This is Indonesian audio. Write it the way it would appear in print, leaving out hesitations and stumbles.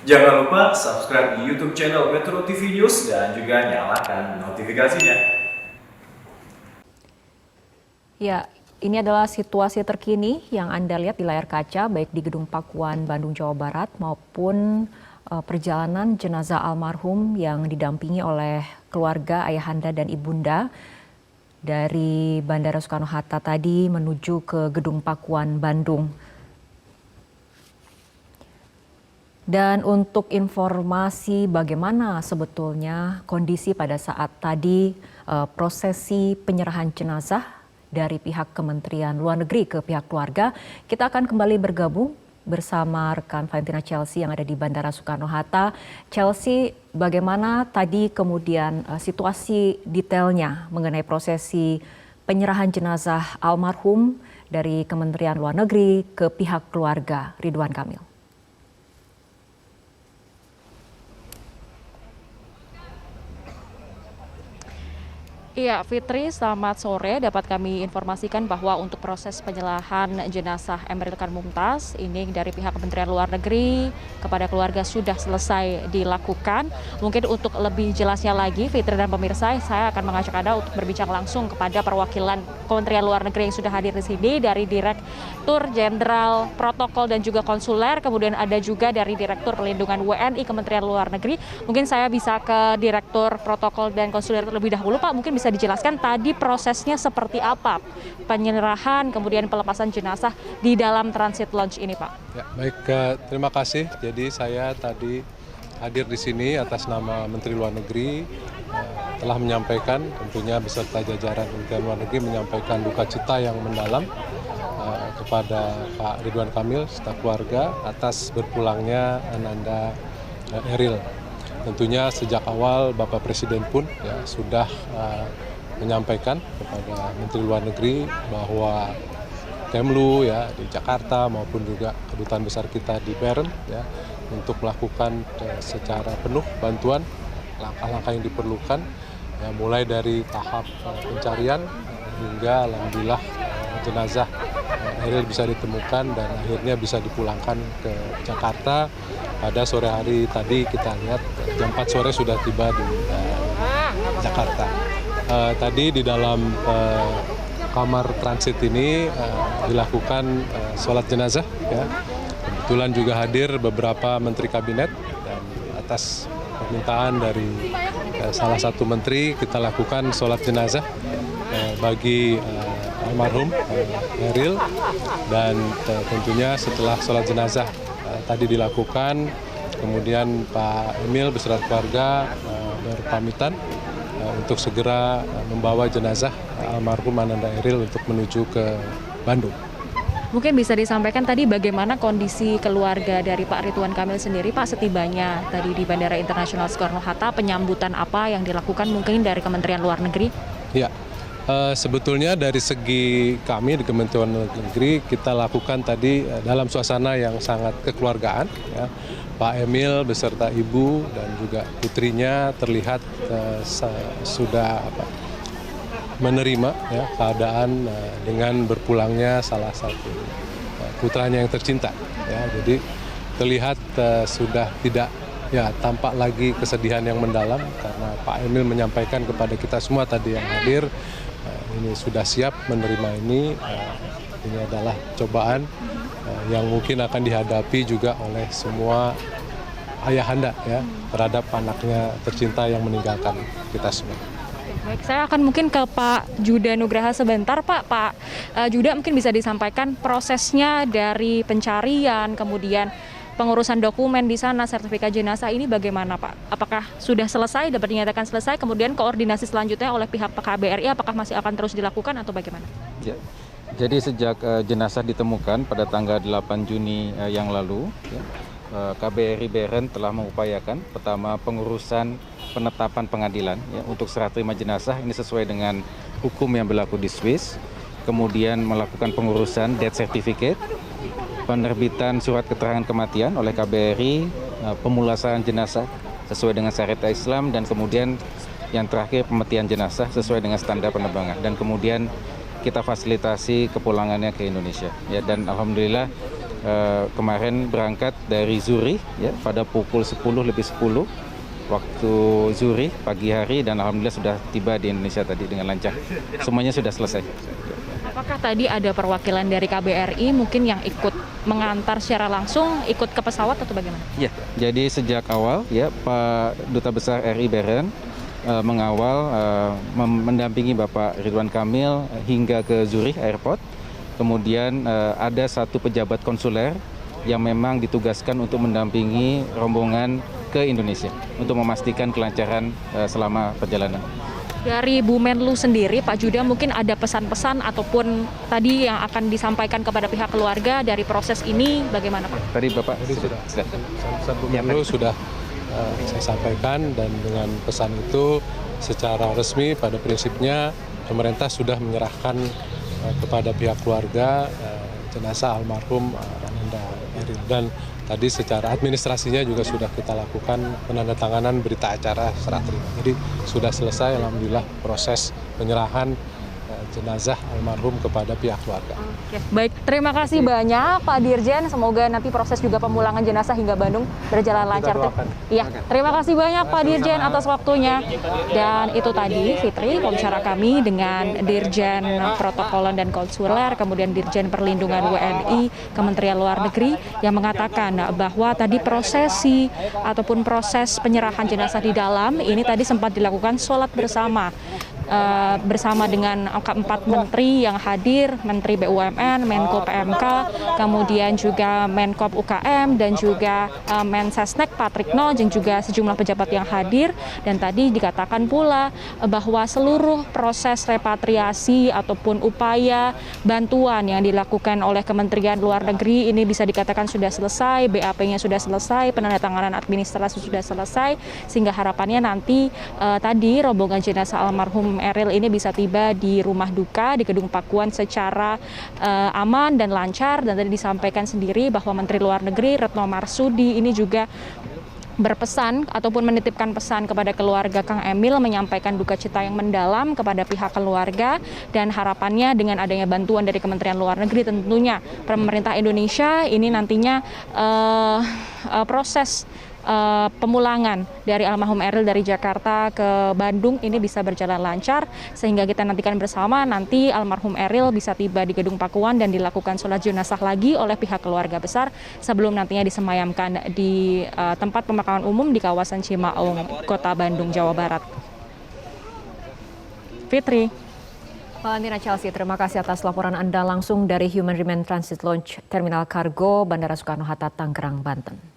Jangan lupa subscribe di YouTube channel Metro TV News dan juga nyalakan notifikasinya. Ya, ini adalah situasi terkini yang Anda lihat di layar kaca, baik di Gedung Pakuan, Bandung, Jawa Barat, maupun perjalanan jenazah almarhum yang didampingi oleh keluarga, ayahanda, dan ibunda dari Bandara Soekarno-Hatta tadi menuju ke Gedung Pakuan, Bandung. Dan untuk informasi bagaimana sebetulnya kondisi pada saat tadi prosesi penyerahan jenazah dari pihak Kementerian Luar Negeri ke pihak keluarga, kita akan kembali bergabung bersama rekan Valentina Chelsea yang ada di Bandara Soekarno-Hatta. Chelsea, bagaimana tadi kemudian situasi detailnya mengenai prosesi penyerahan jenazah almarhum dari Kementerian Luar Negeri ke pihak keluarga, Ridwan Kamil? Iya, Fitri, selamat sore. Dapat kami informasikan bahwa untuk proses penyerahan jenazah Emeril Khan Mumtaz ini dari pihak Kementerian Luar Negeri kepada keluarga sudah selesai dilakukan. Mungkin untuk lebih jelasnya lagi, Fitri dan pemirsa, saya akan mengajak Anda untuk berbincang langsung kepada perwakilan Kementerian Luar Negeri yang sudah hadir di sini, dari Direktur Jenderal Protokol dan juga Konsuler, kemudian ada juga dari Direktur Perlindungan WNI Kementerian Luar Negeri. Mungkin saya bisa ke Direktur Protokol dan Konsuler terlebih dahulu, Pak. Mungkin bisa dijelaskan tadi prosesnya seperti apa penyerahan kemudian pelepasan jenazah di dalam transit lounge ini, Pak? Ya, baik, terima kasih. Jadi saya tadi hadir di sini atas nama Menteri Luar Negeri, telah menyampaikan tentunya beserta jajaran Kementerian Luar Negeri menyampaikan duka cita yang mendalam kepada Pak Ridwan Kamil serta keluarga atas berpulangnya Ananda Eril. Tentunya sejak awal Bapak Presiden pun ya, sudah menyampaikan kepada Menteri Luar Negeri bahwa Kemlu ya di Jakarta maupun juga kedutaan besar kita di Bern ya untuk melakukan secara penuh bantuan langkah-langkah yang diperlukan ya, mulai dari tahap pencarian hingga alhamdulillah jenazah Eril bisa ditemukan dan akhirnya bisa dipulangkan ke Jakarta. Pada sore hari tadi kita lihat jam 4 sore sudah tiba di Jakarta. Tadi di dalam kamar transit ini dilakukan sholat jenazah. Ya. Kebetulan juga hadir beberapa menteri kabinet dan atas permintaan dari salah satu menteri kita lakukan sholat jenazah bagi almarhum Eril, dan tentunya setelah sholat jenazah tadi dilakukan, kemudian Pak Emil beserta keluarga berpamitan untuk segera membawa jenazah almarhum Ananda Eril untuk menuju ke Bandung. Mungkin bisa disampaikan tadi bagaimana kondisi keluarga dari Pak Ridwan Kamil sendiri, Pak, setibanya tadi di Bandara Internasional Soekarno-Hatta, penyambutan apa yang dilakukan mungkin dari Kementerian Luar Negeri? Ya. Sebetulnya dari segi kami di Kementerian Luar Negeri kita lakukan tadi dalam suasana yang sangat kekeluargaan. Ya. Pak Emil beserta ibu dan juga putrinya terlihat sudah menerima ya, keadaan dengan berpulangnya salah satu putranya yang tercinta. Ya. Jadi terlihat sudah tidak ya tampak lagi kesedihan yang mendalam karena Pak Emil menyampaikan kepada kita semua tadi yang hadir, ini sudah siap menerima ini. Ini adalah cobaan yang mungkin akan dihadapi juga oleh semua ayahanda ya terhadap anaknya tercinta yang meninggalkan kita semua. Baik, saya akan mungkin ke Pak Juda Nugraha sebentar, Pak. Pak Juda, mungkin bisa disampaikan prosesnya dari pencarian, kemudian pengurusan dokumen di sana, sertifikat jenazah ini bagaimana, Pak? Apakah sudah selesai, dapat dinyatakan selesai, kemudian koordinasi selanjutnya oleh pihak KBRI apakah masih akan terus dilakukan atau bagaimana? Ya. Jadi sejak jenazah ditemukan pada tanggal 8 Juni yang lalu, ya, KBRI Bern telah mengupayakan pertama pengurusan penetapan pengadilan ya, untuk serah terima jenazah ini sesuai dengan hukum yang berlaku di Swiss, kemudian melakukan pengurusan death certificate, penerbitan surat keterangan kematian oleh KBRI, pemulasaran jenazah sesuai dengan syariat Islam, dan kemudian yang terakhir pemetian jenazah sesuai dengan standar penerbangan, dan kemudian kita fasilitasi kepulangannya ke Indonesia. Ya, dan alhamdulillah kemarin berangkat dari Zurich ya pada pukul 10:10 waktu Zurich pagi hari, dan alhamdulillah sudah tiba di Indonesia tadi dengan lancar. Semuanya sudah selesai. Apakah tadi ada perwakilan dari KBRI mungkin yang ikut mengantar secara langsung, ikut ke pesawat atau bagaimana? Ya, jadi sejak awal ya Pak Duta Besar RI Beren mengawal mendampingi Bapak Ridwan Kamil hingga ke Zurich Airport. Kemudian ada satu pejabat konsuler yang memang ditugaskan untuk mendampingi rombongan ke Indonesia untuk memastikan kelancaran selama perjalanan. Dari Bu Menlu sendiri, Pak Judah, mungkin ada pesan-pesan ataupun tadi yang akan disampaikan kepada pihak keluarga dari proses ini, bagaimana Pak? Tadi Bapak Sudah. Pesan Bu Menlu sudah saya sampaikan, dan dengan pesan itu secara resmi pada prinsipnya pemerintah sudah menyerahkan kepada pihak keluarga jenazah almarhum Ananda Eril, dan tadi secara administrasinya juga sudah kita lakukan penandatanganan berita acara serah terima. Jadi sudah selesai alhamdulillah proses penyerahan jenazah almarhum kepada pihak keluarga. Oke, baik, terima kasih banyak Pak Dirjen. Semoga nanti proses juga pemulangan jenazah hingga Bandung berjalan lancar. Iya, terima kasih banyak Pak Dirjen atas waktunya. Dan itu tadi Fitri, pembicara kami dengan Dirjen Protokoler dan Konsuler, kemudian Dirjen Perlindungan WNI Kementerian Luar Negeri yang mengatakan bahwa tadi prosesi ataupun proses penyerahan jenazah di dalam ini tadi sempat dilakukan sholat bersama dengan keempat menteri yang hadir, Menteri BUMN, Menko PMK, kemudian juga Menkop UKM dan juga Mensesnek Pak Trikno, dan juga sejumlah pejabat yang hadir. Dan tadi dikatakan pula bahwa seluruh proses repatriasi ataupun upaya bantuan yang dilakukan oleh Kementerian Luar Negeri ini bisa dikatakan sudah selesai, BAP-nya sudah selesai, penandatanganan administrasi sudah selesai, sehingga harapannya nanti tadi rombongan jenazah almarhum Eril ini bisa tiba di rumah duka di Gedung Pakuan secara aman dan lancar. Dan tadi disampaikan sendiri bahwa Menteri Luar Negeri Retno Marsudi ini juga berpesan ataupun menitipkan pesan kepada keluarga Kang Emil, menyampaikan duka cita yang mendalam kepada pihak keluarga, dan harapannya dengan adanya bantuan dari Kementerian Luar Negeri tentunya pemerintah Indonesia ini nantinya proses pemulangan dari almarhum Eril dari Jakarta ke Bandung ini bisa berjalan lancar, sehingga kita nantikan bersama nanti almarhum Eril bisa tiba di Gedung Pakuan dan dilakukan sholat jenazah lagi oleh pihak keluarga besar sebelum nantinya disemayamkan di tempat pemakaman umum di kawasan Cimaung, Kota Bandung, Jawa Barat. Fitri. Valentina Chelsea, terima kasih atas laporan Anda langsung dari Human Remains Transit Launch Terminal Kargo Bandara Soekarno-Hatta, Tangerang, Banten.